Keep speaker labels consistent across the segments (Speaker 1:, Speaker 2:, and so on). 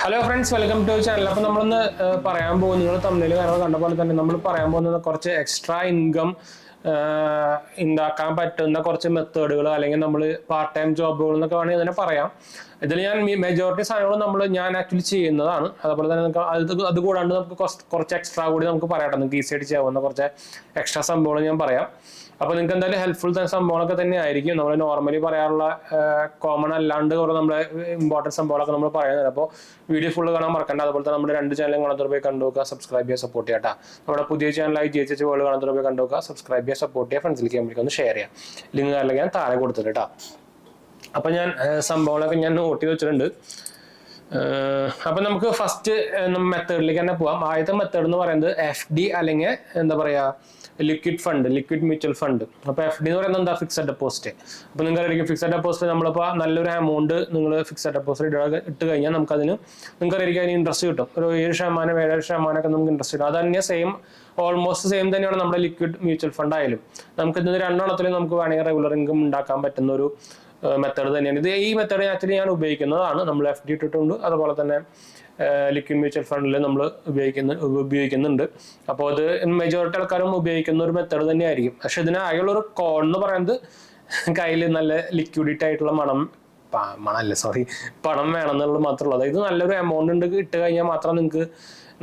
Speaker 1: Hello friends, welcome to channel. അപ്പോൾ നമ്മളൊന്ന് പറയാൻ പോകുന്നത്, നിങ്ങൾ തമ്മിൽ കാര്യങ്ങൾ കണ്ട പോലെ തന്നെ നമ്മൾ പറയാൻ പോകുന്നത് കുറച്ച് എക്സ്ട്രാ ഇൻകം ഉണ്ടാക്കാൻ പറ്റുന്ന കുറച്ച് മെത്തേഡുകൾ, അല്ലെങ്കിൽ നമ്മൾ പാർട്ട് ടൈം ജോബുകൾ എന്നൊക്കെ വേണമെങ്കിൽ ഇതിനെ പറയാം. ഇതിൽ ഞാൻ മെജോറിറ്റി സാധനങ്ങൾ ഞാൻ ആക്ച്വലി ചെയ്യുന്നതാണ്. അതുപോലെ തന്നെ നമുക്ക് അത് കൂടാണ്ട് നമുക്ക് കുറച്ച് എക്സ്ട്രാ കൂടി നമുക്ക് പറയാം. നിങ്ങൾക്ക് ഈസി ആയിട്ട് ചെയ്യാവുന്ന കുറച്ച് എക്സ്ട്രാ സംഭവങ്ങൾ ഞാൻ പറയാം. അപ്പോൾ നിങ്ങൾക്ക് എന്തായാലും ഹെൽപ്ഫുൾ സംഭവങ്ങളൊക്കെ തന്നെ ആയിരിക്കും. നമ്മൾ നോർമലി പറയാനുള്ള കോമൺ അല്ലാണ്ട് കുറേ നമ്മുടെ ഇമ്പോർട്ടൻറ്റ് സംഭവങ്ങളൊക്കെ നമ്മൾ പറയുന്നത്. അപ്പോൾ വീഡിയോ ഫുള്ള് കാണാൻ മറക്കണ്ട. അതുപോലെ തന്നെ നമ്മുടെ രണ്ട് ചാനലും കാണാത്തവർ പോയി കണ്ടു നോക്കുക, സബ്സ്ക്രൈബ് ചെയ്യുക, സപ്പോർട്ട് ചെയ്യാം. നമ്മുടെ പുതിയ ചാനലായി GHH വേൾഡ് കാണാത്തവർ പോയി കണ്ടു നോക്കുക, സബ്സ്ക്രൈബ് ചെയ്യുക, സപ്പോർട്ട് ചെയ്യുക, ഫ്രണ്ട്സിലേക്ക് നമുക്ക് ഒന്ന് ഷെയർ ചെയ്യാം. ലിങ്ക് അല്ലെങ്കിൽ ഞാൻ താഴെ കൊടുത്തിട്ട് കേട്ടോ. അപ്പം ഞാൻ സംഭവങ്ങളൊക്കെ ഞാൻ നോട്ട് ചെയ്ത് വെച്ചിട്ടുണ്ട്. അപ്പം നമുക്ക് ഫസ്റ്റ് മെത്തേഡിലേക്ക് തന്നെ പോവാം. ആദ്യത്തെ മെത്തേഡ് എന്ന് പറയുന്നത് FD അല്ലെങ്കിൽ എന്താ പറയുക liquid fund, liquid mutual fund. അപ്പോൾ FD എന്ന് പറയുന്നത് എന്താ, ഫിക്സഡ് ഡെപ്പോസിറ്റ്. അപ്പോൾ നിങ്ങൾക്കറിയാം ഫിക്സഡ് ഡെപ്പോസിറ്റ് നമ്മളിപ്പോൾ നല്ലൊരു എമൗണ്ട് നിങ്ങൾ ഫിക്സഡ് ഡെപ്പോസിറ്റ് ഇട്ട് കഴിഞ്ഞാൽ നമുക്കതിന് നിങ്ങൾക്കറിയാം അതിന് ഇൻട്രസ്റ്റ് കിട്ടും. ഒരു 7%, 7% നമുക്ക് ഇൻട്രസ്റ്റ് കിട്ടും. അത് തന്നെ ഓൾമോസ്റ്റ് സെയിം തന്നെയാണ് നമ്മുടെ ലിക്വിഡ് മ്യൂച്വൽ ഫണ്ട് ആയാലും. നമുക്ക് ഇതിന് രണ്ടെണ്ണത്തിൽ നമുക്ക് വേണമെങ്കിൽ റെഗുലർ ഇൻകം ഉണ്ടാക്കാൻ പറ്റുന്ന ഒരു മെത്തേഡ് തന്നെയാണ് ഇത്. ഈ മെത്തേഡ് ആക്ച്വലി ഞാൻ ഉപയോഗിക്കുന്നതാണ്. നമ്മൾ FD ഇട്ടിട്ടുണ്ട്, അതുപോലെ തന്നെ ലിക്വിഡ് മ്യൂച്വൽ ഫണ്ടിൽ നമ്മൾ ഉപയോഗിക്കുന്നുണ്ട്. അപ്പോൾ അത് മെജോറിറ്റി ആൾക്കാരും ഉപയോഗിക്കുന്ന ഒരു മെത്തേഡ് തന്നെയായിരിക്കും. പക്ഷെ ഇതിനായുള്ള ഒരു കോൺ എന്ന് പറയുന്നത് കയ്യിൽ നല്ല ലിക്വിഡിറ്റി ആയിട്ടുള്ള പണം വേണം എന്നുള്ളത് മാത്രമേ ഉള്ളൂ. അതായത് നല്ലൊരു എമൗണ്ട് ഇട്ട് കഴിഞ്ഞാൽ മാത്രം നിങ്ങൾക്ക്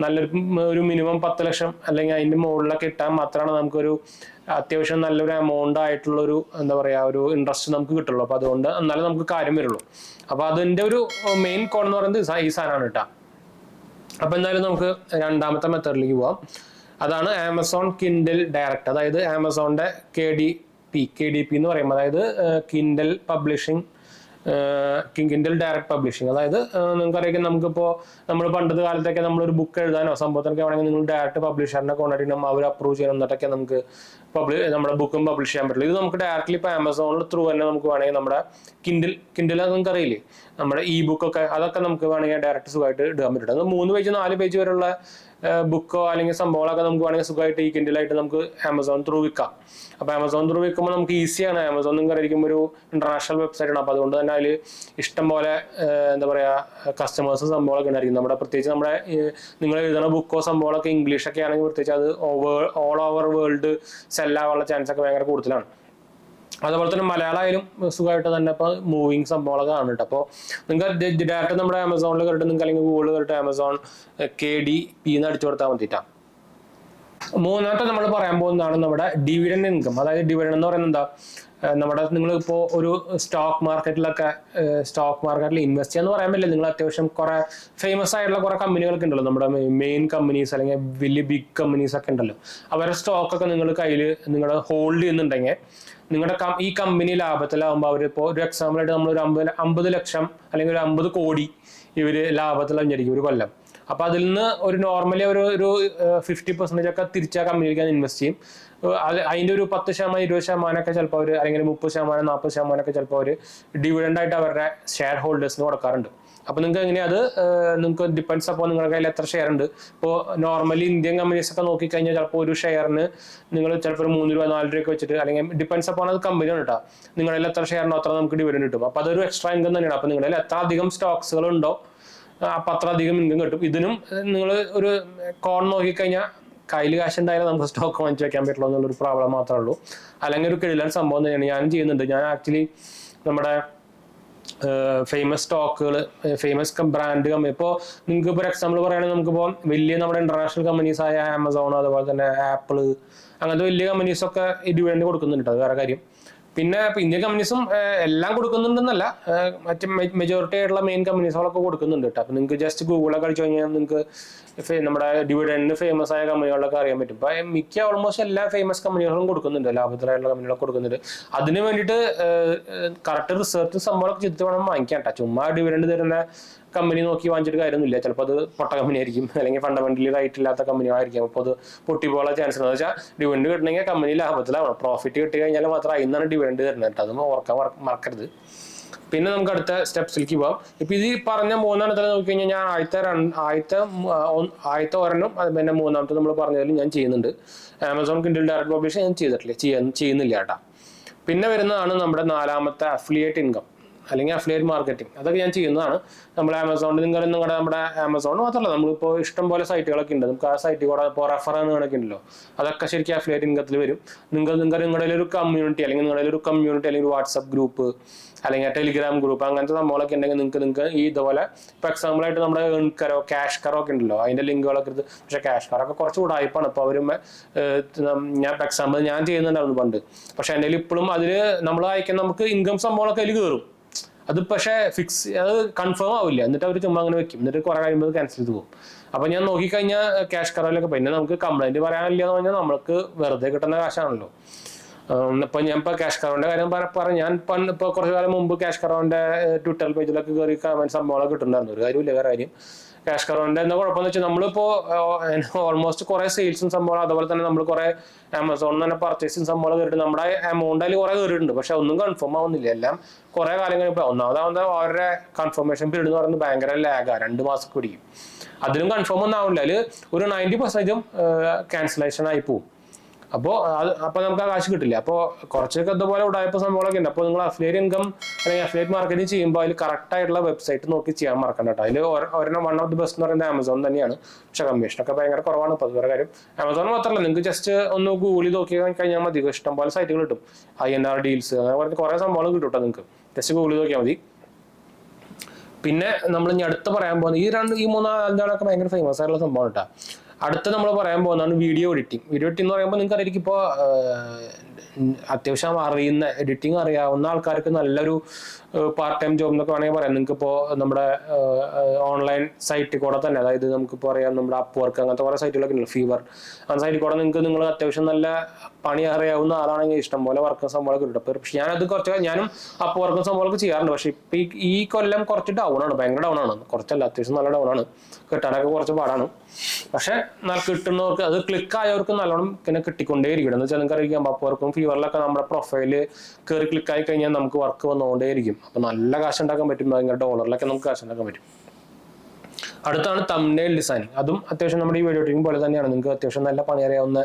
Speaker 1: നല്ലൊരു മിനിമം 10 ലക്ഷം അല്ലെങ്കിൽ അതിൻ്റെ മുകളിലൊക്കെ ഇട്ടാൽ മാത്രമാണ് നമുക്കൊരു അത്യാവശ്യം നല്ലൊരു എമൗണ്ട് ആയിട്ടുള്ളൊരു എന്താ പറയുക ഒരു ഇൻട്രസ്റ്റ് നമുക്ക് കിട്ടുള്ളൂ. അപ്പോൾ അതുകൊണ്ട് എന്നാലും നമുക്ക് കാര്യം വരുള്ളൂ. അപ്പോൾ അതിൻ്റെ ഒരു മെയിൻ കോൺ എന്ന് പറയുന്നത് ഈ സാധനമാണ് കേട്ടോ. അപ്പോൾ എന്തായാലും നമുക്ക് രണ്ടാമത്തെ മെത്തേഡിലേക്ക് പോവാം. അതാണ് ആമസോൺ കിൻഡിൽ ഡയറക്റ്റ്. അതായത് ആമസോണിൻ്റെ KDP എന്ന് പറയുമ്പോൾ, അതായത് Kindle publishing, Kindle direct publishing. അതായത് നിങ്ങൾക്കറിയാം നമുക്കിപ്പോൾ നമ്മൾ പണ്ടത്തെ കാലത്തൊക്കെ നമ്മളൊരു ബുക്ക് എഴുതാനോ സംഭവത്തിനൊക്കെ വേണമെങ്കിൽ നിങ്ങൾ ഡയറക്റ്റ് പബ്ലിഷറിനെ കോൺടാക്ട് ചെയ്യണം, അവർ അപ്രൂവ് ചെയ്യണം, എന്നിട്ടൊക്കെ നമുക്ക് നമ്മുടെ ബുക്കും പബ്ലിഷ് ചെയ്യാൻ പറ്റില്ല. ഇത് നമുക്ക് ഡയറക്റ്റ്ലി ഇപ്പോൾ ആമസോണിൽ ത്രൂ തന്നെ നമുക്ക് വേണമെങ്കിൽ നമ്മുടെ കിൻഡിൽ നിങ്ങൾക്ക് അറിയില്ലേ, നമ്മുടെ ബുക്കൊക്കെ അതൊക്കെ നമുക്ക് വേണമെങ്കിൽ ഡയറക്റ്റ് സുഖമായിട്ട് ഇടാൻ പറ്റും. അത് 3 പേജ് 4 പേജ് വരെയുള്ള ബുക്കോ അല്ലെങ്കിൽ സംഭവങ്ങളൊക്കെ നമുക്ക് വേണമെങ്കിൽ സുഖമായിട്ട് ഈ കിൻഡിലായിട്ട് നമുക്ക് ആമസോൺ ത്രൂ വിൽക്കാം. അപ്പോൾ ആമസോൺ ത്രൂ വിൽക്കുമ്പോൾ നമുക്ക് ഈസിയാണ്. ആമസോൺ നിങ്ങൾക്ക് അറിയിക്കുമ്പോൾ ഒരു ഇന്റർനാഷണൽ വെബ്സൈറ്റ് ആണ്. അപ്പോൾ അതുകൊണ്ട് തന്നെ അതിൽ ഇഷ്ടം പോലെ എന്താ പറയുക കസ്റ്റമേഴ്സ് സംഭവങ്ങളൊക്കെ ഉണ്ടായിരിക്കും. പ്രത്യേകിച്ച് നമ്മുടെ നിങ്ങൾ എഴുതുന്ന ബുക്കോ സംഭവങ്ങളൊക്കെ ഇംഗ്ലീഷൊക്കെ ആണെങ്കിൽ പ്രത്യേകിച്ച് അത് ഓൾ ഓവർ വേൾഡ് സെല്ലാവാനുള്ള ചാൻസ് ഒക്കെ ഭയങ്കര കൂടുതലാണ്. അതുപോലെ തന്നെ മലയാളമായാലും സുഖമായിട്ട് തന്നെ ഇപ്പോൾ മൂവിങ് സംഭവങ്ങളൊക്കെ കാണുന്നുണ്ട്. അപ്പോൾ നിങ്ങൾക്ക് ഡയറക്റ്റ് നമ്മുടെ ആമസോണിൽ കയറിട്ട് നിങ്ങൾക്ക് അല്ലെങ്കിൽ ഗൂഗിളിൽ കയറിട്ട് ആമസോൺ KDP എന്ന് അടിച്ചു കൊടുത്താൽ മതിയിട്ടാണ്. മൂന്നാമത്തെ നമ്മൾ പറയാൻ പോകുന്നതാണ് നമ്മുടെ ഡിവിഡൻഡ് ഇൻകം. അതായത് ഡിവിഡൻഡ് എന്ന് പറയുന്നത് എന്താ, നിങ്ങളിപ്പോൾ ഒരു സ്റ്റോക്ക് മാർക്കറ്റിൽ ഇൻവെസ്റ്റ് ചെയ്യാന്ന് പറയാൻ പറ്റില്ല. നിങ്ങൾ അത്യാവശ്യം കുറെ ഫേമസ് ആയിട്ടുള്ള കുറെ കമ്പനികളൊക്കെ ഉണ്ടല്ലോ, നമ്മുടെ മെയിൻ കമ്പനീസ് അല്ലെങ്കിൽ വലിയ ബിഗ് കമ്പനീസ് ഒക്കെ ഉണ്ടല്ലോ. അവരുടെ സ്റ്റോക്കൊക്കെ നിങ്ങൾ കയ്യിൽ നിങ്ങൾ ഹോൾഡ് ചെയ്യുന്നുണ്ടെങ്കിൽ നിങ്ങളുടെ ഈ കമ്പനി ലാഭത്തിലാവുമ്പോൾ അവരിപ്പോൾ ഒരു എക്സാമ്പിളായിട്ട് നമ്മളൊരു 50 ലക്ഷം അല്ലെങ്കിൽ ഒരു 50 കോടി ഇവർ ലാഭത്തിലഞ്ഞിരിക്കും ഒരു കൊല്ലം. അപ്പോൾ അതിൽ നിന്ന് ഒരു നോർമലി ഒരു 50% ഒക്കെ തിരിച്ചാൽ കമ്പനിയിലേക്ക് ഇൻവെസ്റ്റ് ചെയ്യും. അതിൻ്റെ ഒരു 10%, 20% ചിലപ്പോൾ അവർ, അല്ലെങ്കിൽ 30%, 40% ചിലപ്പോൾ അവർ ഡിവിഡൻഡ് ആയിട്ട് അവരുടെ ഷെയർ ഹോൾഡേഴ്സിന് കൊടുക്കാറുണ്ട്. അപ്പോൾ നിങ്ങൾക്ക് എങ്ങനെയാണ് അത് നിങ്ങൾക്ക് ഡിപ്പെൻഡ്സ്. അപ്പോൾ നിങ്ങളുടെ കയ്യിൽ എത്ര ഷെയർ ഉണ്ട്. ഇപ്പോൾ നോർമലി ഇന്ത്യൻ കമ്പനീസ് ഒക്കെ നോക്കിക്കഴിഞ്ഞാൽ ചിലപ്പോൾ ഒരു ഷെയറിന് നിങ്ങൾ ചിലപ്പോൾ ഒരു 3 രൂപ 4 രൂപയൊക്കെ വെച്ചിട്ട്, അല്ലെങ്കിൽ ഡിപ്പെൻഡ്സ് അപ്പോൾ അത് കമ്പനിയാണ് കേട്ടോ, നിങ്ങളിൽ എത്ര ഷെയർ ഉണ്ടോ അത്ര നമുക്ക് ഡിവിഡൻഡ് കിട്ടും. അപ്പോൾ അതൊരു എക്സ്ട്രാ ഇൻകം തന്നെയാണ്. അപ്പോൾ നിങ്ങളിൽ എത്ര അധികം സ്റ്റോക്സുകൾ ഉണ്ടോ അപ്പം അത്ര അധികം ഇൻകം കിട്ടും. ഇതിനും നിങ്ങൾ ഒരു കോൺ നോക്കിക്കഴിഞ്ഞാൽ കയ്യിൽ കാശ് ഉണ്ടായാലും നമുക്ക് സ്റ്റോക്ക് വാങ്ങിച്ചു വെക്കാൻ പറ്റുള്ളൂ എന്നുള്ളൊരു പ്രോബ്ലം മാത്രമേ ഉള്ളൂ. അല്ലെങ്കിൽ ഒരു കിഴിലാൻ സംഭവം തന്നെയാണ്. ഞാനും ചെയ്യുന്നുണ്ട്. ഞാൻ ആക്ച്വലി നമ്മുടെ ഫേമസ് സ്റ്റോക്കുകൾ, ഫേമസ് ബ്രാൻഡ് കമ്പനി, ഇപ്പോൾ നിങ്ങൾക്ക് ഇപ്പോൾ എക്സാമ്പിൾ പറയുകയാണെങ്കിൽ നമുക്കിപ്പോൾ വലിയ നമ്മുടെ ഇന്റർനാഷണൽ കമ്പനീസ് ആയ ആമസോൺ, അതുപോലെ തന്നെ ആപ്പിള്, അങ്ങനത്തെ വലിയ കമ്പനീസൊക്കെ ഡിവിഡൻഡ് കൊടുക്കുന്നുണ്ട്. അത് വേറെ കാര്യം. പിന്നെ ഇന്ത്യൻ കമ്പനീസും എല്ലാം കൊടുക്കുന്നുണ്ടെന്നല്ല, മറ്റേ മെജോറിറ്റി ആയിട്ടുള്ള മെയിൻ കമ്പനീസുകളൊക്കെ കൊടുക്കുന്നുണ്ട് കേട്ടോ. അപ്പം നിങ്ങൾക്ക് ജസ്റ്റ് ഗൂഗിളൊക്കെ അടിച്ചു കഴിഞ്ഞാൽ നിങ്ങൾക്ക് നമ്മുടെ ഡിവിഡൻഡിന് ഫേമസ് ആയ കമ്പനികളൊക്കെ അറിയാൻ പറ്റും. ഇപ്പം മിക്ക ഓൾമോസ്റ്റ് എല്ലാ ഫേമസ് കമ്പനികളും കൊടുക്കുന്നുണ്ട്, ലാഭത്തിലായിട്ടുള്ള കമ്പനികളൊക്കെ കൊടുക്കുന്നുണ്ട്. അതിന് വേണ്ടിയിട്ട് കറക്റ്റ് റിസർച്ച് സംഭവമൊക്കെ ചെയ്തിട്ട് വേണം വാങ്ങിക്കാൻ കേട്ടോ. ചുമ്മാ ഡിവിഡൻഡ് തരുന്ന കമ്പനി നോക്കി വാങ്ങിച്ചിട്ട് കാര്യമൊന്നുമില്ല. ചിലപ്പോൾ അത് പൊട്ട കമ്പനി ആയിരിക്കും, അല്ലെങ്കിൽ ഫണ്ടമെന്റലി റൈറ്റ് ഇല്ലാത്ത കമ്പനികളായിരിക്കും. അപ്പോൾ അത് പൊട്ടിപ്പോകാനുള്ള ചാൻസ് എന്ന് വെച്ചാൽ ഡിവിഡൻഡ് കിട്ടണമെങ്കിൽ കമ്പനി ലാഭത്തിലാവണം. പ്രോഫിറ്റ് കിട്ടി കഴിഞ്ഞാൽ മാത്രം അതിൽ ഡിവിഡൻഡ് തരുന്നത് കേട്ടോ. അതൊന്നും ഓർക്കാൻ മറക്കരുത്. പിന്നെ നമുക്ക് അടുത്ത സ്റ്റെപ്സിലേക്ക് പോവാം. ഇപ്പൊ ഇത് പറഞ്ഞ 3 നോക്കി കഴിഞ്ഞാൽ ഞാൻ ആദ്യത്തെ ഒരെണ്ണം, പിന്നെ 3ാമത്തെ നമ്മൾ പറഞ്ഞതിൽ ഞാൻ ചെയ്യുന്നുണ്ട്. ആമസോൺ കിൻഡിൽ ഡയറക്റ്റ് പബ്ലിഷ് ഞാൻ ചെയ്യുന്നില്ല കേട്ടോ. പിന്നെ വരുന്നതാണ് നമ്മുടെ 4ാമത്തെ അഫിലിയേറ്റ് ഇൻകം. അല്ലെങ്കിൽ അഫിലിയേറ്റ് മാർക്കറ്റിംഗ്, അതൊക്കെ ഞാൻ ചെയ്യുന്നതാണ്. നമ്മൾ ആമസോണിൽ നിങ്ങളുടെ നമ്മുടെ ആമസോൺ മാത്രമല്ല, നമ്മളിപ്പോൾ ഇഷ്ടം പോലെ സൈറ്റുകളൊക്കെ ഉണ്ട്. നമുക്ക് ആ സൈറ്റിൽ കൂടെ ഇപ്പോൾ റെഫർ എന്ന് കണക്ക് ഉണ്ടല്ലോ, അതൊക്കെ ശരിക്കും അഫിലിയേറ്റ് ഇൻകത്തിൽ വരും. നിങ്ങളുടെ ഒരു കമ്മ്യൂണിറ്റി അല്ലെങ്കിൽ അല്ലെങ്കിൽ വാട്സപ്പ് ഗ്രൂപ്പ് അല്ലെങ്കിൽ ടെലിഗ്രാം ഗ്രൂപ്പ് അങ്ങനത്തെ സംഭവങ്ങളൊക്കെ ഉണ്ടെങ്കിൽ നിങ്ങൾക്ക് ഈ ഇതുപോലെ ഇപ്പോൾ എക്സാമ്പിൾ ആയിട്ട് നമ്മുടെ ഏൺകരോ ക്യാഷ് കറോ ഒക്കെ ഉണ്ടല്ലോ, അതിന്റെ ലിങ്കുകളൊക്കെ എടുത്ത്. പക്ഷേ ക്യാഷ് കറൊക്കെ കുറച്ച് ഉടായ്പാണ്. ഇപ്പോൾ അവരും ഞാൻ എക്സാമ്പിൾ ഞാൻ ചെയ്യുന്നുണ്ടായിരുന്നു പണ്ട്. പക്ഷെ എൻ്റെ ഇപ്പോഴും അതിൽ നമ്മൾ അയക്കാൻ നമുക്ക് ഇൻകം സംഭവങ്ങളൊക്കെ അതിൽ കയറും. അത് പക്ഷേ അത് കൺഫേം ആവില്ല. എന്നിട്ട് അവർ ചുമ്മാ അങ്ങനെ വെക്കും, എന്നിട്ട് കുറെ കഴിയുമ്പോൾ ക്യാൻസൽ ചെയ്ത് പോകും. അപ്പൊ ഞാൻ നോക്കിക്കഴിഞ്ഞാൽ ക്യാഷ് കറോയിലൊക്കെ പിന്നെ നമുക്ക് കംപ്ലൈന്റ് പറയാനില്ല എന്ന് പറഞ്ഞാൽ നമ്മൾക്ക് വെറുതെ കിട്ടുന്ന കാശാണല്ലോ. ഇപ്പൊ ഞാൻ ഇപ്പൊ ക്യാഷ് കറോന്റെ കാര്യം ഞാൻ ഇപ്പൊ കുറച്ചു കാലം മുമ്പ് ക്യാഷ് കറോന്റെ ട്വിറ്റർ പേജിലൊക്കെ കയറി സംഭവങ്ങളൊക്കെ കിട്ടുന്നുണ്ടായിരുന്നു. ഒരു കാര്യമില്ല, വേറെ കാര്യം. ക്യാഷ് കറോന്റെ എന്താ കുഴപ്പമെന്ന് വെച്ചാൽ നമ്മളിപ്പോ ഓൾമോസ്റ്റ് കുറെ സെയിൽസും സംഭവം, അതുപോലെ തന്നെ നമ്മൾ കുറെ ആമസോണിൽ തന്നെ പർച്ചേസിങ് സംഭവം കയറിയിട്ട് നമ്മുടെ എമൗണ്ട് അതിൽ കുറെ കയറിയിട്ടുണ്ട്. പക്ഷെ ഒന്നും കൺഫേം ആവുന്നില്ല. എല്ലാം കുറെ കാലം കഴിയുമ്പോൾ ഒന്നാമതാവുന്ന അവരുടെ കൺഫർമേഷൻ പീരീഡ് എന്ന് പറയുന്നത് ഭയങ്കര ലാഗാ, 2 മാസം പിടിക്കും. അതിലും കൺഫേം ഒന്നും ആവില്ല. അതിൽ ഒരു 90% ക്യാൻസലേഷൻ ആയി പോവും. അപ്പോൾ നമുക്ക് ആ കാശ് കിട്ടില്ല. അപ്പോൾ കുറച്ചൊക്കെ ഇതുപോലെ ഉടായ്പ സംഭവങ്ങളൊക്കെ ഉണ്ട്. അപ്പോൾ നിങ്ങൾ അഫിലിയേറ്റ് ഇൻകം അല്ലെങ്കിൽ അഫിലിയേറ്റ് മാർക്കറ്റിംഗ് ചെയ്യുമ്പോൾ അതിൽ കറക്റ്റ് ആയിട്ടുള്ള വെബ്സൈറ്റ് നോക്കി ചെയ്യാൻ മറക്കണ്ട കേട്ടോ. അതിൽ വൺ ഓഫ് ദി ബെസ്റ്റ് എന്ന് പറയുന്നത് ആമസോൺ തന്നെയാണ്. പക്ഷെ കമ്മീഷനൊക്കെ ഭയങ്കര കുറവാണ്. ഇപ്പോൾ വേറെ കാര്യം ആമസോൺ മാത്രമല്ല, നിങ്ങൾക്ക് ജസ്റ്റ് ഒന്ന് ഗൂഗിളിൽ നോക്കി കഴിഞ്ഞാൽ മതി, ഇഷ്ടംപോലെ സൈറ്റുകൾ കിട്ടും. INR ഡീൽസ് അങ്ങനെ പറഞ്ഞ് കുറേ സംഭവങ്ങൾ കിട്ടും കേട്ടോ. നിങ്ങൾക്ക് ജസ്റ്റ് ഗൂഗിളിൽ നോക്കിയാൽ മതി. പിന്നെ നമ്മൾ ഇനി അടുത്ത് പറയാൻ പോകുന്നത് ഈ 3-4 ഭയങ്കര ഫേമസ് ആയിട്ടുള്ള സംഭവം കേട്ടോ. അടുത്ത് നമ്മൾ പറയാൻ പോകുന്നതാണ് വീഡിയോ എഡിറ്റിംഗ്. വീഡിയോ എഡിറ്റിംഗ് എന്ന് പറയുമ്പോൾ നിങ്ങൾക്ക് അറിയാം, ഇപ്പോൾ അത്യാവശ്യം എഡിറ്റിംഗ് അറിയാവുന്ന ആൾക്കാർക്ക് നല്ലൊരു പാർട്ട് ടൈം ജോബ് എന്നൊക്കെ വേണമെങ്കിൽ പറയാം. നിങ്ങൾക്ക് ഇപ്പോൾ നമ്മുടെ ഓൺലൈൻ സൈറ്റിൽ കൂടെ തന്നെ, അതായത് നമുക്കിപ്പോൾ അറിയാം നമ്മുടെ അപ്വർക്ക് അങ്ങനത്തെ കുറേ സൈറ്റുകളൊക്കെ ഉണ്ടല്ലോ, ഫീവർ ആ സൈറ്റിൽ കൂടെ നിങ്ങൾ അത്യാവശ്യം നല്ല പണി അറിയാവുന്ന ആളാണെങ്കിൽ ഇഷ്ടംപോലെ വർക്കും സംഭവമൊക്കെ കിട്ടും. പക്ഷെ ഞാനും അപ്വർക്കും സംഭവമൊക്കെ ചെയ്യാറുണ്ട്. പക്ഷെ ഇപ്പം ഈ കൊല്ലം കുറച്ച് ഡൗൺ ആണ്, ഭയങ്കര ഡൗൺ ആണ്. കുറച്ചല്ല, അത്യാവശ്യം നല്ല ഡൗൺ ആണ്. കിട്ടാനൊക്കെ കുറച്ച് പാടാണ്. പക്ഷെ കിട്ടുന്നവർക്ക്, അത് ക്ലിക്ക് ആയവർക്ക് നല്ലോണം പിന്നെ കിട്ടിക്കൊണ്ടേ ഇരിക്കണം. എന്ന് വെച്ചാൽ നിങ്ങൾക്ക് അറിയാം, അപ്വർക്കും ഫീവറിലൊക്കെ നമ്മുടെ പ്രൊഫൈല് കയറി ക്ലിക്ക് ആയി കഴിഞ്ഞാൽ നമുക്ക് വർക്ക് വന്നുകൊണ്ടേ ഇരിക്കും. അപ്പൊ നല്ല കാശ് ഉണ്ടാക്കാൻ പറ്റും, ഭയങ്കര ഡോളറിലൊക്കെ നമുക്ക് കാശ് ഉണ്ടാക്കാൻ പറ്റും. അടുത്താണ് തംബ്നെയിൽ ഡിസൈനിങ്. അതും അത്യാവശ്യം നമ്മുടെ ഈ വീഡിയോ എഡിറ്റിംഗ് പോലെ തന്നെയാണ്. നിങ്ങൾക്ക് അത്യാവശ്യം നല്ല പണി അറിയാവുന്ന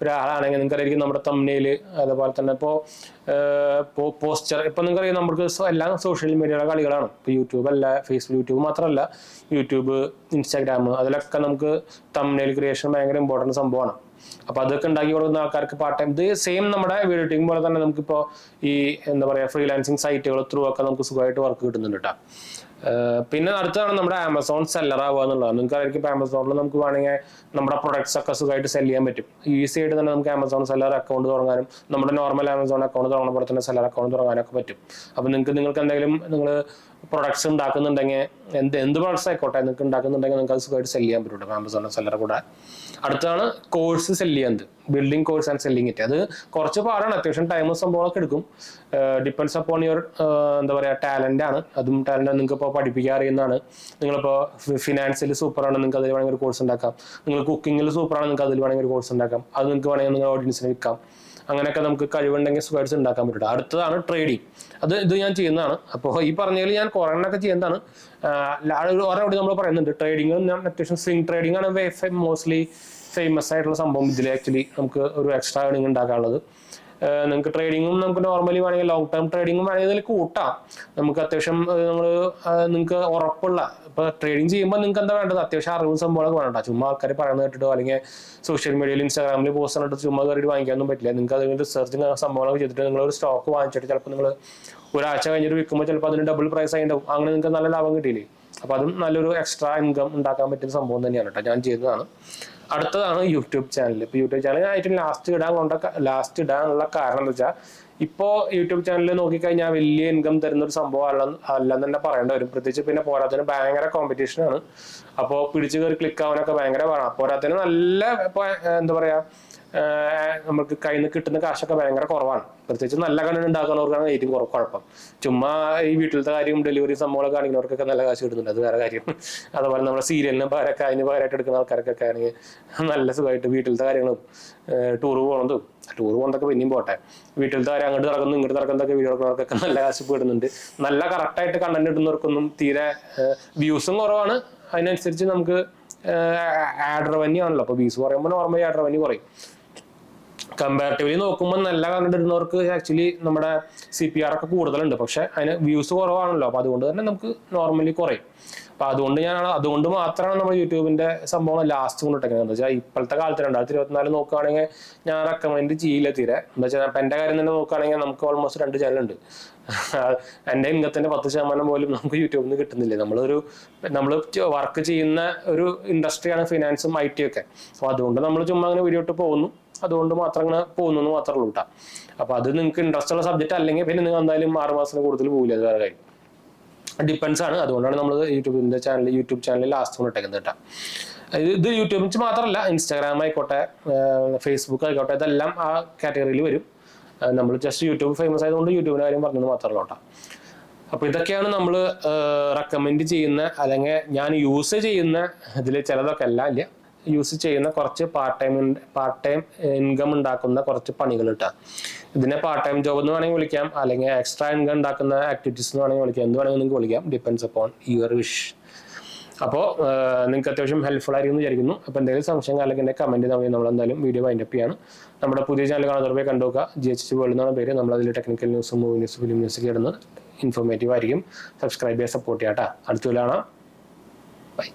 Speaker 1: ഒരാളാണെങ്കിൽ നിങ്ങൾക്കറിയാം നമ്മുടെ തംബ്നെയിൽ, അതുപോലെ തന്നെ ഇപ്പോൾ പോസ്റ്റർ. ഇപ്പം നിങ്ങൾക്കറിയാം നമുക്ക് എല്ലാ സോഷ്യൽ മീഡിയയുടെ കളികളാണ്. ഇപ്പോൾ യൂട്യൂബ് അല്ല, യൂട്യൂബ് മാത്രമല്ല, യൂട്യൂബ്, ഇൻസ്റ്റാഗ്രാം, അതിലൊക്കെ നമുക്ക് തംബ്നെയിൽ ക്രിയേഷൻ ഭയങ്കര ഇമ്പോർട്ടൻറ്റ് സംഭവമാണ്. അപ്പൊ അതൊക്കെ ഉണ്ടാക്കി കൊടുക്കുന്ന ആൾക്കാർക്ക് പാർട്ട് ടൈം, ഇത് സെയിം നമ്മുടെ വീഡിയോ എഡിറ്റിംഗ് പോലെ തന്നെ നമുക്കിപ്പോൾ ഈ എന്താ പറയുക ഫ്രീലാൻസിങ് സൈറ്റുകൾ ത്രൂ ഒക്കെ നമുക്ക് സുഖമായിട്ട് വർക്ക് കിട്ടുന്നുണ്ട് കേട്ടോ. പിന്നെ അടുത്താണ് നമ്മുടെ ആമസോൺ സെല്ലർ ആവുക എന്നുള്ളത്. നിങ്ങൾക്കായിരിക്കും ഇപ്പോൾ ആമസോണിൽ നമുക്ക് വേണമെങ്കിൽ നമ്മുടെ പ്രൊഡക്ട്സ് ഒക്കെ സുഖമായിട്ട് സെല് ചെയ്യാൻ പറ്റും. ഈസി ആയിട്ട് തന്നെ നമുക്ക് ആമസോൺ സെല്ലർ അക്കൗണ്ട് തുടങ്ങാനും നമ്മുടെ നോർമൽ ആമസോൺ അക്കൗണ്ട് തുടങ്ങുന്ന പോലെ തന്നെ സെല്ലർ അക്കൗണ്ട് തുടങ്ങാനൊക്കെ പറ്റും. അപ്പോൾ നിങ്ങൾക്ക് എന്തെങ്കിലും നിങ്ങൾ പ്രൊഡക്ട്സ് ഉണ്ടാക്കുന്നുണ്ടെങ്കിൽ എന്ത് പ്രൊഡക്ട്സ് ആയിക്കോട്ടെ നിങ്ങൾക്ക് ഉണ്ടാക്കുന്നുണ്ടെങ്കിൽ നിങ്ങൾക്ക് അത് സുഖമായിട്ട് സെല് ചെയ്യാൻ പറ്റും ആമസോൺ സെല്ലർ കൂടെ. അടുത്താണ് കോഴ്സ് സെല് ചെയ്യുന്നത്, building course and selling it. അത് കുറച്ച് പാടാണ്, അത്യാവശ്യം ടൈമും സംഭവമൊക്കെ എടുക്കും. ഡിപ്പെൻഡ്സ് അപ്പോൺ യുവർ എന്താ പറയുക ടാലന്റ് ആണ്. അതും ടാലന്റ് നിങ്ങൾക്ക് ഇപ്പോൾ പഠിപ്പിക്കാൻ അറിയുന്നതാണ്. നിങ്ങളിപ്പോൾ ഫിനാൻസിൽ സൂപ്പറാണ്, നിങ്ങൾക്ക് അതിൽ വേണമെങ്കിൽ ഒരു കോഴ്സ് ഉണ്ടാക്കാം. നിങ്ങൾ കുക്കിങ്ങിൽ സൂപ്പറാണ്, നിങ്ങൾക്ക് അതിൽ വേണമെങ്കിൽ ഒരു കോഴ്സ് ഉണ്ടാക്കാം. അത് നിങ്ങൾക്ക് വേണമെങ്കിൽ നിങ്ങൾ ഓഡിയൻസിന് വിൽക്കാം. അങ്ങനെയൊക്കെ നമുക്ക് കഴിവുണ്ടെങ്കിൽ സുഖമായിട്ട് ഉണ്ടാക്കാൻ പറ്റും. അടുത്തതാണ് ട്രേഡിങ്. ഇത് ഞാൻ ചെയ്യുന്നതാണ്. അപ്പോൾ ഈ പറഞ്ഞതിൽ ഞാൻ കുറേണ്ണൊക്കെ ചെയ്യുന്നതാണ്. ഓരോട് നമ്മൾ പറയുന്നുണ്ട് ട്രേഡിങ്. ഞാൻ അത്യാവശ്യം സ്വിംഗ് ട്രേഡിംഗ് ആണ് മോസ്റ്റ്ലി ഫേമസ് ആയിട്ടുള്ള സംഭവം. ഇതിൽ ആക്ച്വലി നമുക്ക് ഒരു എക്സ്ട്രാ ഏണിംഗ് ഉണ്ടാക്കാനുള്ളത്. നിങ്ങൾക്ക് ട്രേഡിങ്ങും നമുക്ക് നോർമലി വേണമെങ്കിൽ ലോങ് ടേം ട്രേഡിങ്ങും വേണമെങ്കിൽ ഇതിൽ കൂട്ടാം. നമുക്ക് അത്യാവശ്യം നിങ്ങൾക്ക് ഉറപ്പുള്ള, ഇപ്പോൾ ട്രേഡിങ് ചെയ്യുമ്പോൾ നിങ്ങൾക്ക് എന്താ വേണ്ടത്, അത്യാവശ്യം അറിവും സംഭവങ്ങളൊക്കെ വേണ്ട. ചുമ്മാ ആൾക്കാർ പറയുന്നത് കേട്ടിട്ടോ അല്ലെങ്കിൽ സോഷ്യൽ മീഡിയയിൽ ഇൻസ്റ്റാഗ്രാമിൽ പോസ്റ്റ് കണ്ടിട്ട് ചുമ്മാ കയറിയിട്ട് വാങ്ങിക്കാനൊന്നും പറ്റില്ല. നിങ്ങൾക്ക് അതിന് റിസർച്ചിങ് സംഭവങ്ങളൊക്കെ ചെയ്തിട്ട് നിങ്ങളൊരു സ്റ്റോക്ക് വാങ്ങിച്ചിട്ട് ചിലപ്പോൾ നിങ്ങൾ ഒരാഴ്ച കഴിഞ്ഞിട്ട് വിൽക്കുമ്പോൾ ചിലപ്പോൾ അതിന് ഡബിൾ പ്രൈസ് ആയി ഉണ്ടാവും. അങ്ങനെ നിങ്ങൾക്ക് നല്ല ലാഭം കിട്ടിയില്ലേ. അപ്പോൾ അതും നല്ലൊരു എക്സ്ട്രാ ഇൻകം ഉണ്ടാക്കാൻ പറ്റുന്ന സംഭവം തന്നെയാണ് കേട്ടോ. ഞാൻ ചെയ്യുന്നതാണ്. അടുത്തതാണ് യൂട്യൂബ് ചാനൽ. ഇപ്പോൾ യൂട്യൂബ് ചാനൽ ആയിട്ട് ലാസ്റ്റ് ഇടാനുള്ള കാരണം എന്ന് വെച്ചാൽ, ഇപ്പോൾ യൂട്യൂബ് ചാനലിൽ നോക്കിക്കഴിഞ്ഞാൽ വലിയ ഇൻകം തരുന്ന ഒരു സംഭവം അല്ലെന്ന് തന്നെ പറയേണ്ടി വരും. പ്രത്യേകിച്ച് പിന്നെ പോരാത്തതിന് ഭയങ്കര കോമ്പറ്റീഷനാണ്. അപ്പോൾ പിടിച്ചു കയറി ക്ലിക്ക് ആവാനൊക്കെ ഭയങ്കര വേണം. പോരാത്തതിന് നല്ല ഇപ്പോൾ എന്താ പറയുക, നമുക്ക് കയ്യിൽ നിന്ന് കിട്ടുന്ന കാശൊക്കെ ഭയങ്കര കുറവാണ്. പ്രത്യേകിച്ച് നല്ല കണ്ടന്റ് ഉണ്ടാക്കുന്നവർക്കാണ് ഏറ്റവും കുഴപ്പം. ചുമ്മാ ഈ വീട്ടിലത്തെ കാര്യം ഡെലിവറി സംഭവങ്ങളൊക്കെ കാണിക്കുന്നവർക്കൊക്കെ നല്ല കാശ് കിട്ടുന്നുണ്ട്, അത് വേറെ കാര്യം. അതുപോലെ നമ്മുടെ സീരിയലിന് പകരമൊക്കെ അതിന് പകരമായിട്ട് എടുക്കുന്ന ആൾക്കാർക്കൊക്കെ ആണെങ്കിൽ നല്ല സുഖമായിട്ട് വീട്ടിലത്തെ കാര്യങ്ങളും ടൂർ പോകുന്നതൊക്കെ പിന്നെയും പോട്ടെ, വീട്ടിലത്തെ കാര്യം അങ്ങോട്ട് നടക്കുന്നു ഇങ്ങോട്ട് നടക്കുന്നതൊക്കെ വീഡിയോ എടുക്കുന്നവർക്കൊക്കെ നല്ല കാശ് പെടുന്നുണ്ട്. നല്ല കറക്റ്റായിട്ട് കണ്ടന്റ് ഇടുന്നവർക്കൊന്നും തീരെ വ്യൂസും കുറവാണ്. അതിനനുസരിച്ച് നമുക്ക് ആഡ് റവന്യൂ ആണല്ലോ. അപ്പോൾ വ്യൂസ് പറയുമ്പോൾ നോർമലി ആഡ് റവന്യൂ കുറയും. കമ്പാരിറ്റീവ്ലി നോക്കുമ്പോൾ നല്ല കണ്ടന്റ് ഇടുന്നവർക്ക് ആക്ച്വലി നമ്മുടെ CPR ഒക്കെ കൂടുതലുണ്ട്, പക്ഷെ അതിന് വ്യൂസ് കുറവാണല്ലോ. അപ്പോൾ അതുകൊണ്ട് തന്നെ നമുക്ക് നോർമലി കുറയും. അപ്പോൾ അതുകൊണ്ട് മാത്രമാണ് നമ്മൾ യൂട്യൂബിന്റെ സംഭവം ലാസ്റ്റ് കൊണ്ടിട്ടേക്കുന്നത്. എന്താ വെച്ചാൽ ഇപ്പോഴത്തെ കാലത്ത് 2024 നോക്കുകയാണെങ്കിൽ ഞാൻ റെക്കമെൻഡ് ചെയ്യില്ല തീരെ. എന്താ വെച്ചാൽ ഇപ്പം എൻ്റെ കാര്യം തന്നെ നോക്കുകയാണെങ്കിൽ നമുക്ക് ഓൾമോസ്റ്റ് 2 ചാനലുണ്ട്. എൻ്റെ ഇൻകത്തിന്റെ 10% പോലും നമുക്ക് യൂട്യൂബിൽ നിന്ന് കിട്ടുന്നില്ല. നമ്മൾ വർക്ക് ചെയ്യുന്ന ഒരു ഇൻഡസ്ട്രിയാണ് ഫിനാൻസും IT ഒക്കെ. അപ്പോൾ അതുകൊണ്ട് നമ്മൾ ചുമ്മാ അങ്ങനെ വീഡിയോ ഇട്ട് പോകുന്നു, അതുകൊണ്ട് മാത്രം അങ്ങനെ പോകുന്നു മാത്രമേ ഉള്ളൂ കേട്ടോ. അപ്പോൾ അത് നിങ്ങൾക്ക് ഇൻട്രസ്റ്റ് ഉള്ള സബ്ജക്റ്റ് അല്ലെങ്കിൽ പിന്നെ നിങ്ങൾ എന്തായാലും 6 മാസത്തിന് കൂടുതൽ പോകില്ല, അത് വേറെ കാര്യം. ഡിപ്പെൻസ് ആണ്. അതുകൊണ്ടാണ് നമ്മൾ യൂട്യൂബ് ചാനൽ ലാസ്റ്റ് കൊണ്ടിട്ടേക്കുന്നത് കേട്ടോ. ഇത് യൂട്യൂബിൽ മാത്രമല്ല, ഇൻസ്റ്റാഗ്രാം ആയിക്കോട്ടെ, ഫേസ്ബുക്ക് ആയിക്കോട്ടെ, ഇതെല്ലാം ആ കാറ്റഗറിയിൽ വരും. നമ്മൾ ജസ്റ്റ് യൂട്യൂബ് ഫേമസ് ആയതുകൊണ്ട് യൂട്യൂബിൻ്റെ കാര്യം പറഞ്ഞത് മാത്രമല്ല കേട്ടോ. അപ്പോൾ ഇതൊക്കെയാണ് നമ്മൾ റെക്കമെൻഡ് ചെയ്യുന്ന, അല്ലെങ്കിൽ ഞാൻ യൂസ് ചെയ്യുന്ന, ഇതിൽ ചിലതൊക്കെ അല്ല യൂസ് ചെയ്യുന്ന കുറച്ച് പാർട്ട് ടൈം ഇൻകം ഉണ്ടാക്കുന്ന കുറച്ച് പണികൾ കിട്ടുക. ഇതിനെ പാർട്ട് ടൈം ജോബ് എന്ന് വേണമെങ്കിൽ വിളിക്കാം, അല്ലെങ്കിൽ എക്സ്ട്രാ ഇൻകം ഉണ്ടാക്കുന്ന ആക്ടിവിറ്റീസ് എന്ന് വേണമെങ്കിൽ വിളിക്കാം, എന്ത് വേണമെങ്കിൽ നിങ്ങൾക്ക് വിളിക്കാം. Depends upon your wish. അപ്പോൾ നിങ്ങൾക്ക് അത്യാവശ്യം ഹെൽപ്ഫുൾ ആയിരിക്കും എന്ന് വിചാരിക്കുന്നു. അപ്പോൾ എന്തെങ്കിലും സംശയം അല്ലെങ്കിൽ എൻ്റെ കമൻറ്റ് നമ്മൾ എന്തായാലും വീഡിയോ വൈൻഡപ്പ് ചെയ്യാണ്. നമ്മുടെ പുതിയ ചാനൽ കാണുന്നവരെ കണ്ടുനോക്കുക. GHC വേൾഡ് എന്നാണ് പേര്. നമ്മളതിൽ ടെക്നിക്കൽ ന്യൂസും മൂവി ന്യൂസ്, ഫിലിം ന്യൂസൊക്കെ ഇടുന്നത് ഇൻഫോർമേറ്റീവ് ആയിരിക്കും. സബ്സ്ക്രൈബ് ചെയ്യാൻ സപ്പോർട്ട് ചെയ്യാം കേട്ടോ. അടുത്ത കാണാം. ബൈ.